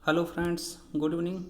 Hello friends, good evening.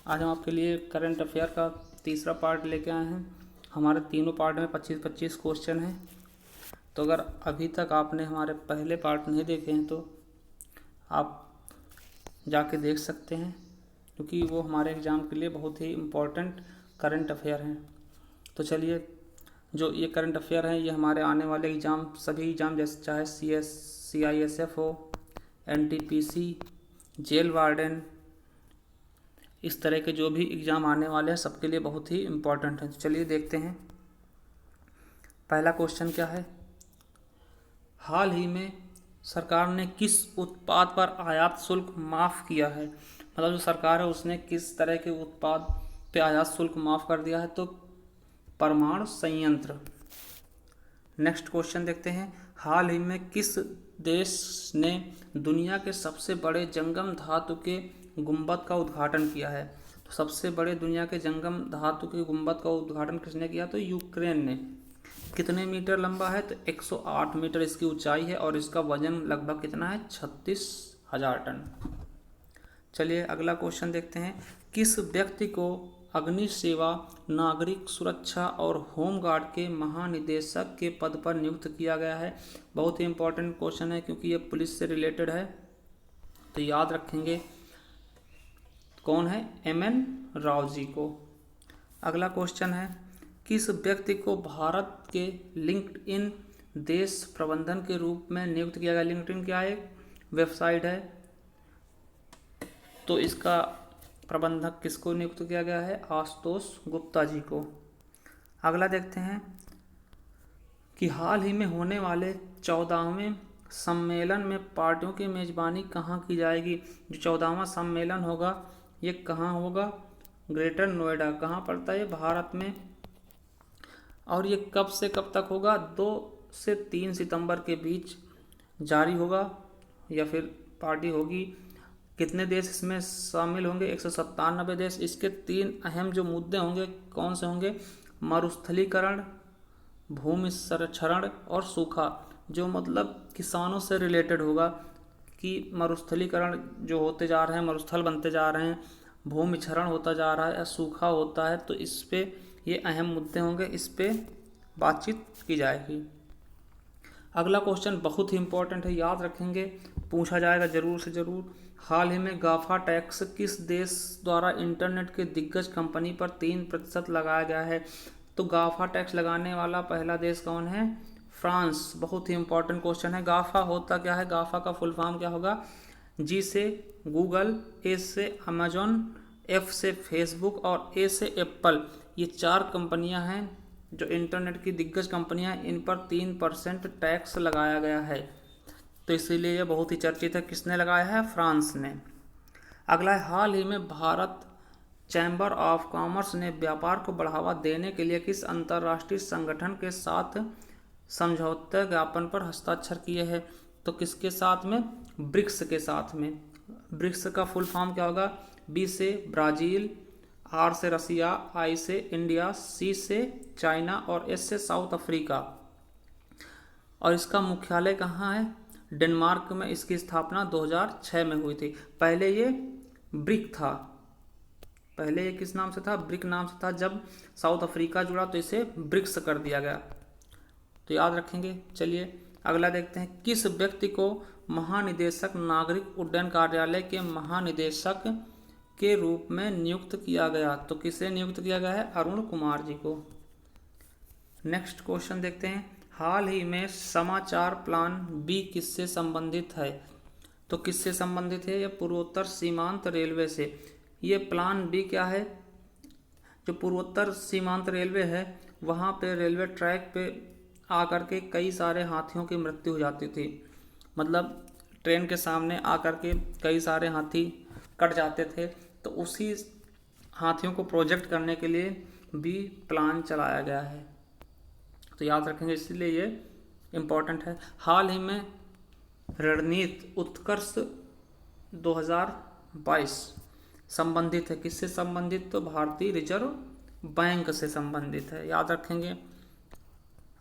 आज हम आपके लिए करंट अफेयर का तीसरा पार्ट लेके आए हैं। हमारे तीनों पार्ट में 25-25 क्वेश्चन हैं। तो अगर अभी तक आपने हमारे पहले पार्ट नहीं देखे हैं तो आप जाके देख सकते हैं, क्योंकि वो हमारे एग्ज़ाम के लिए बहुत ही इम्पोर्टेंट करंट अफेयर हैं। तो चलिए, जो ये करंट अफेयर हैं ये हमारे आने वाले एग्ज़ाम, सभी एग्ज़ाम जैसे चाहे CISF हो, NTPC, जेल वार्डन, इस तरह के जो भी एग्ज़ाम आने वाले हैं सबके लिए बहुत ही इम्पोर्टेंट है। चलिए देखते हैं। पहला क्वेश्चन क्या है? हाल ही में सरकार ने किस उत्पाद पर आयात शुल्क माफ़ किया है? मतलब जो सरकार है उसने किस तरह के उत्पाद पे आयात शुल्क माफ़ कर दिया है? तो परमाणु संयंत्र। नेक्स्ट क्वेश्चन देखते हैं। हाल ही में किस देश ने दुनिया के सबसे बड़े जंगम धातु के गुंबद का उद्घाटन किया है? तो सबसे बड़े दुनिया के जंगम धातु के गुंबद का उद्घाटन किसने किया? तो यूक्रेन ने। कितने मीटर लंबा है? तो 108 मीटर इसकी ऊंचाई है और इसका वजन लगभग कितना है? 36,000 टन। चलिए अगला क्वेश्चन देखते हैं। किस व्यक्ति को अग्नि सेवा, नागरिक सुरक्षा और होमगार्ड के महानिदेशक के पद पर नियुक्त किया गया है? बहुत ही इंपॉर्टेंट क्वेश्चन है क्योंकि ये पुलिस से रिलेटेड है, तो याद रखेंगे। कौन है? MN राव जी को। अगला क्वेश्चन है। किस व्यक्ति को भारत के लिंक्डइन देश प्रबंधन के रूप में नियुक्त किया गया? लिंक्डइन क्या है? वेबसाइट है, तो इसका प्रबंधक किसको नियुक्त किया गया है? आशुतोष गुप्ता जी को। अगला देखते हैं कि हाल ही में होने वाले 14वें सम्मेलन में पार्टियों की मेज़बानी कहाँ की जाएगी? जो 14वां सम्मेलन होगा ये कहाँ होगा? ग्रेटर नोएडा। कहाँ पड़ता है ये? भारत में। और ये कब से कब तक होगा? 2 से 3 सितंबर के बीच जारी होगा या फिर पार्टी होगी। कितने देश इसमें शामिल होंगे? 197 देश। इसके 3 अहम जो मुद्दे होंगे कौन से होंगे? मरुस्थलीकरण, भूमि क्षरण और सूखा। जो मतलब किसानों से रिलेटेड होगा कि मरुस्थलीकरण जो होते जा रहे हैं, मरुस्थल बनते जा रहे हैं, भूमि क्षरण होता जा रहा है या सूखा होता है, तो इस पे ये अहम मुद्दे होंगे, इस पे बातचीत की जाएगी। अगला क्वेश्चन बहुत ही इंपॉर्टेंट है, याद रखेंगे, पूछा जाएगा ज़रूर से ज़रूर। हाल ही में गाफा टैक्स किस देश द्वारा इंटरनेट के दिग्गज कंपनी पर 3% लगाया गया है? तो गाफा टैक्स लगाने वाला पहला देश कौन है? फ्रांस। बहुत ही इंपॉर्टेंट क्वेश्चन है। गाफा होता क्या है? गाफा का फुल फॉर्म क्या होगा? G से गूगल, A से अमेजोन, F से फेसबुक और A से एप्पल। ये 4 कंपनियां हैं जो इंटरनेट की दिग्गज कंपनियां हैं, इन पर 3% टैक्स लगाया गया है, तो इसीलिए ये बहुत ही चर्चित है। किसने लगाया है? फ्रांस ने। अगला है, हाल ही में भारत चैम्बर ऑफ कॉमर्स ने व्यापार को बढ़ावा देने के लिए किस अंतर्राष्ट्रीय संगठन के साथ समझौता ज्ञापन पर हस्ताक्षर किए हैं? तो किसके साथ में? ब्रिक्स के साथ में। ब्रिक्स का फुल फॉर्म क्या होगा? B से ब्राज़ील, R से रसिया, I से इंडिया, C से चाइना और S से साउथ अफ्रीका। और इसका मुख्यालय कहाँ है? डेनमार्क में। इसकी स्थापना 2006 में हुई थी। पहले ये ब्रिक था, पहले ये किस नाम से था? ब्रिक नाम से था। जब साउथ अफ्रीका जुड़ा तो इसे ब्रिक्स कर दिया गया, तो याद रखेंगे। चलिए अगला देखते हैं। किस व्यक्ति को महानिदेशक नागरिक उड्डयन कार्यालय के महानिदेशक के रूप में नियुक्त किया गया? तो किसे नियुक्त किया गया है? अरुण कुमार जी को। नेक्स्ट क्वेश्चन देखते हैं। हाल ही में समाचार प्लान B किससे संबंधित है? तो किससे संबंधित है? यह पूर्वोत्तर सीमांत रेलवे से। ये प्लान B क्या है? जो पूर्वोत्तर सीमांत रेलवे है वहाँ पे रेलवे ट्रैक पे आकर के कई सारे हाथियों की मृत्यु हो जाती थी। मतलब ट्रेन के सामने आकर के कई सारे हाथी कट जाते थे, तो उसी हाथियों को प्रोजेक्ट करने के लिए भी प्लान चलाया गया है, तो याद रखेंगे, इसलिए ये इम्पोर्टेंट है। हाल ही में रणनीति उत्कर्ष 2022 संबंधित है। किससे संबंधित? तो भारतीय रिजर्व बैंक से संबंधित है, याद रखेंगे।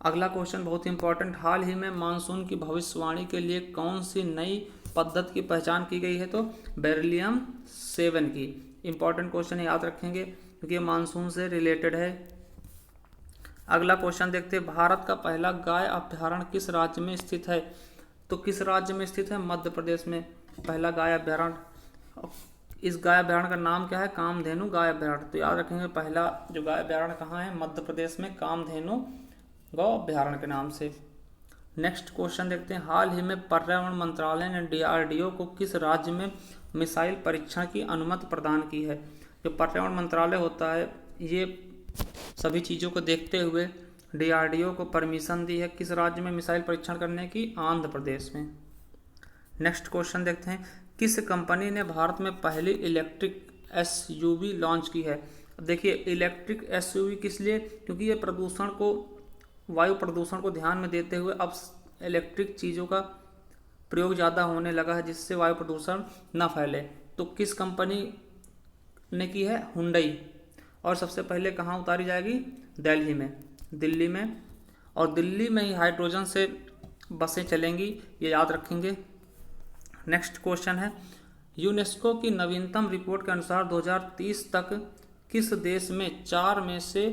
अगला क्वेश्चन बहुत इंपॉर्टेंट। हाल ही में मानसून की भविष्यवाणी के लिए कौन सी नई पद्धति की पहचान की गई है? तो बेरिलियम 7 की। इंपॉर्टेंट क्वेश्चन याद रखेंगे क्योंकि ये मानसून से रिलेटेड है। अगला क्वेश्चन देखते हैं, भारत का पहला गाय अभ्यारण्य किस राज्य में स्थित है? तो किस राज्य में स्थित है? मध्य प्रदेश में पहला गाय अभ्यारण्य। इस गाय अभ्यारण्य का नाम क्या है? कामधेनु गाय अभ्यारण्य। तो याद रखेंगे पहला जो गाय अभ्यारण्य कहाँ है? मध्य प्रदेश में, कामधेनु गौ अभ्यारण्य के नाम से। नेक्स्ट क्वेश्चन देखते हैं, हाल ही में पर्यावरण मंत्रालय ने DRDO को किस राज्य में मिसाइल परीक्षण की अनुमति प्रदान की है? जो पर्यावरण मंत्रालय होता है ये सभी चीज़ों को देखते हुए DRDO को परमिशन दी है किस राज्य में मिसाइल परीक्षण करने की? आंध्र प्रदेश में। नेक्स्ट क्वेश्चन देखते हैं, किस कंपनी ने भारत में पहली इलेक्ट्रिक SUV लॉन्च की है? देखिए इलेक्ट्रिक SUV किस लिए? क्योंकि ये वायु प्रदूषण को ध्यान में देते हुए अब इलेक्ट्रिक चीज़ों का प्रयोग ज़्यादा होने लगा है जिससे वायु प्रदूषण न फैले। तो किस कंपनी ने की है? हुंडई। और सबसे पहले कहाँ उतारी जाएगी? दिल्ली में। और दिल्ली में ही हाइड्रोजन से बसें चलेंगी, ये याद रखेंगे। नेक्स्ट क्वेश्चन है, यूनेस्को की नवीनतम रिपोर्ट के अनुसार 2030 तक किस देश में 4 में से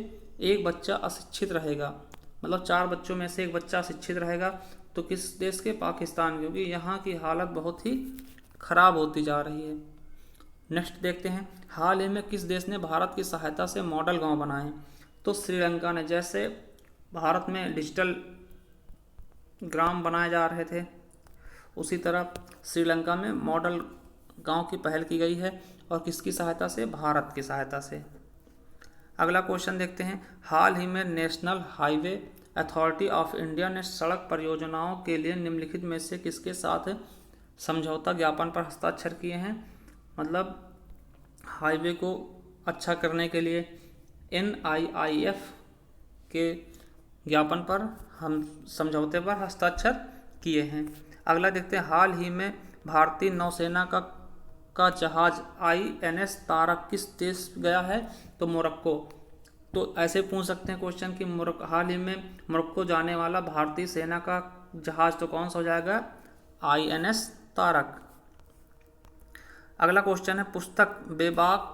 1 बच्चा अशिक्षित रहेगा? मतलब 4 बच्चों में से 1 बच्चा अशिक्षित रहेगा। तो किस देश के? पाकिस्तान, क्योंकि यहाँ की हालत बहुत ही खराब होती जा रही है। नेक्स्ट देखते हैं, हाल ही में किस देश ने भारत की सहायता से मॉडल गांव बनाए? तो श्रीलंका ने। जैसे भारत में डिजिटल ग्राम बनाए जा रहे थे उसी तरह श्रीलंका में मॉडल गांव की पहल की गई है। और किसकी सहायता से? भारत की सहायता से। अगला क्वेश्चन देखते हैं, हाल ही में national highway authority of India ने सड़क परियोजनाओं के लिए निम्नलिखित में से किसके साथ समझौता ज्ञापन पर हस्ताक्षर किए हैं? मतलब हाईवे को अच्छा करने के लिए NIIF के ज्ञापन पर हम समझौते पर हस्ताक्षर किए हैं। अगला देखते हैं, हाल ही में भारतीय नौसेना का जहाज INS तारक किस देश गया है? तो मोरक्को। तो ऐसे पूछ सकते हैं क्वेश्चन कि हाल ही में मोरक्को जाने वाला भारतीय सेना का जहाज तो कौन सा हो जाएगा? INS तारक। अगला क्वेश्चन है, पुस्तक बेबाक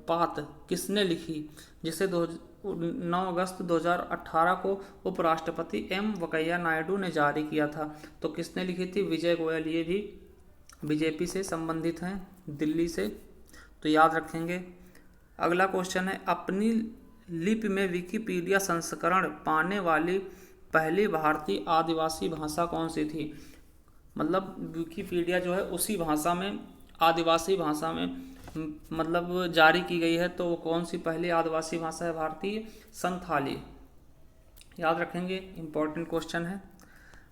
बात किसने लिखी जिसे 9 अगस्त 2018 को उपराष्ट्रपति M वेंकैया नायडू ने जारी किया था? तो किसने लिखी थी? विजय गोयल। ये भी BJP से संबंधित हैं, दिल्ली से, तो याद रखेंगे। अगला क्वेश्चन है, अपनी लिपि में विकिपीडिया संस्करण पाने वाली पहली भारतीय आदिवासी भाषा कौन सी थी? मतलब विकिपीडिया जो है उसी भाषा में, आदिवासी भाषा में मतलब जारी की गई है। तो वो कौन सी पहली आदिवासी भाषा है? भारतीय संथाली। याद रखेंगे, इम्पोर्टेंट क्वेश्चन है।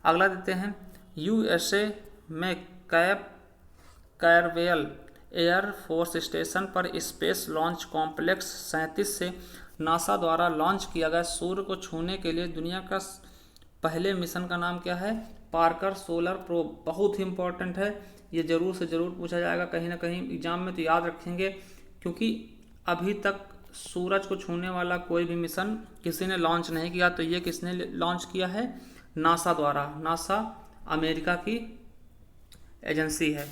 अगला देते हैं, USA में कैरवेल एयर फोर्स स्टेशन पर स्पेस लॉन्च कॉम्प्लेक्स 37 से नासा द्वारा लॉन्च किया गया सूर्य को छूने के लिए दुनिया का पहले मिशन का नाम क्या है? Parker solar probe. बहुत ही इंपॉर्टेंट है, ये जरूर से ज़रूर पूछा जाएगा कहीं ना कहीं एग्जाम में, तो याद रखेंगे क्योंकि अभी तक सूरज को छूने वाला कोई भी मिशन किसी ने लॉन्च नहीं किया। तो ये किसने लॉन्च किया है? नासा द्वारा। नासा अमेरिका की एजेंसी है,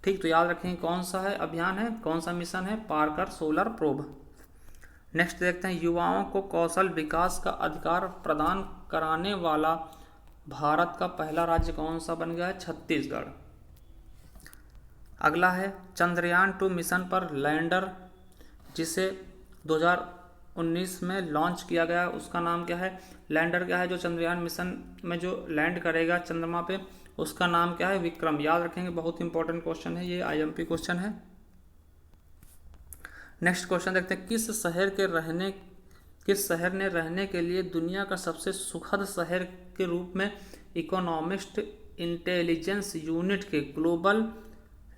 ठीक। तो याद रखेंगे कौन सा है अभियान है, कौन सा मिशन है? Parker solar probe. नेक्स्ट देखते हैं, युवाओं को कौशल विकास का अधिकार प्रदान कराने वाला भारत का पहला राज्य कौन सा बन गया है? छत्तीसगढ़। अगला है, चंद्रयान 2 मिशन पर लैंडर जिसे 2019 में लॉन्च किया गया उसका नाम क्या है? लैंडर क्या है जो चंद्रयान मिशन में जो लैंड करेगा चंद्रमा पे, उसका नाम क्या है? विक्रम। याद रखेंगे, बहुत इंपॉर्टेंट क्वेश्चन है, ये IMP क्वेश्चन है। नेक्स्ट क्वेश्चन देखते हैं, किस शहर ने रहने के लिए दुनिया का सबसे सुखद शहर के रूप में इकोनॉमिस्ट इंटेलिजेंस यूनिट के ग्लोबल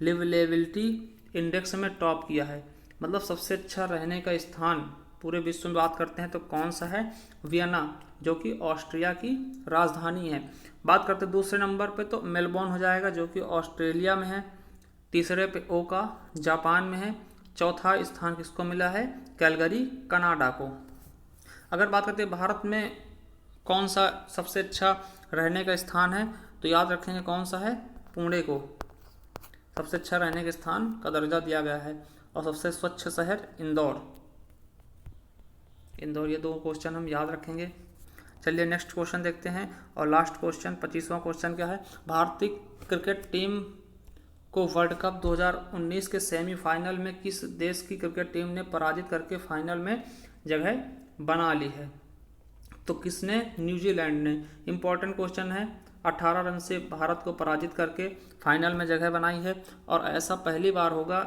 लिवलेबिलिटी इंडेक्स में टॉप किया है? मतलब सबसे अच्छा रहने का स्थान पूरे विश्व में बात करते हैं तो कौन सा है? वियना, जो कि ऑस्ट्रिया की राजधानी है। बात करते हैं दूसरे नंबर पे तो मेलबोर्न हो जाएगा जो कि ऑस्ट्रेलिया में है। तीसरे पे ओका जापान में है। चौथा स्थान किसको मिला है? कैलगरी कनाडा को। अगर बात करते हैं भारत में कौन सा सबसे अच्छा रहने का स्थान है तो याद रखेंगे कौन सा है? पुणे को। सबसे अच्छा रहने के स्थान का दर्जा दिया गया है। और सबसे स्वच्छ शहर इंदौर। इंदौर, ये 2 क्वेश्चन हम याद रखेंगे। चलिए नेक्स्ट क्वेश्चन देखते हैं। और लास्ट क्वेश्चन 25वां क्वेश्चन क्या है, भारतीय क्रिकेट टीम को वर्ल्ड कप 2019 के सेमीफाइनल में किस देश की क्रिकेट टीम ने पराजित करके फाइनल में जगह बना ली है? तो किसने? न्यूजीलैंड ने। इम्पॉर्टेंट क्वेश्चन है। 18 रन से भारत को पराजित करके फाइनल में जगह बनाई है। और ऐसा पहली बार होगा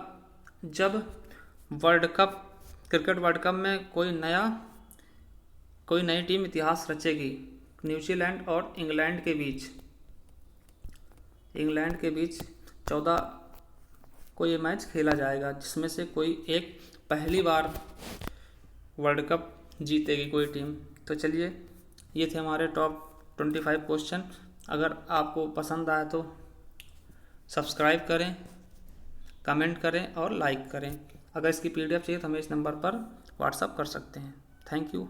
जब क्रिकेट वर्ल्ड कप में कोई नई टीम इतिहास रचेगी। न्यूजीलैंड और इंग्लैंड के बीच 14 को ये मैच खेला जाएगा, जिसमें से कोई एक पहली बार वर्ल्ड कप जीतेगी कोई टीम। तो चलिए, ये थे हमारे टॉप 25 क्वेश्चन। अगर आपको पसंद आया तो सब्सक्राइब करें, कमेंट करें और लाइक करें। अगर इसकी PDF चाहिए तो हमें इस नंबर पर व्हाट्सअप कर सकते हैं। Thank you.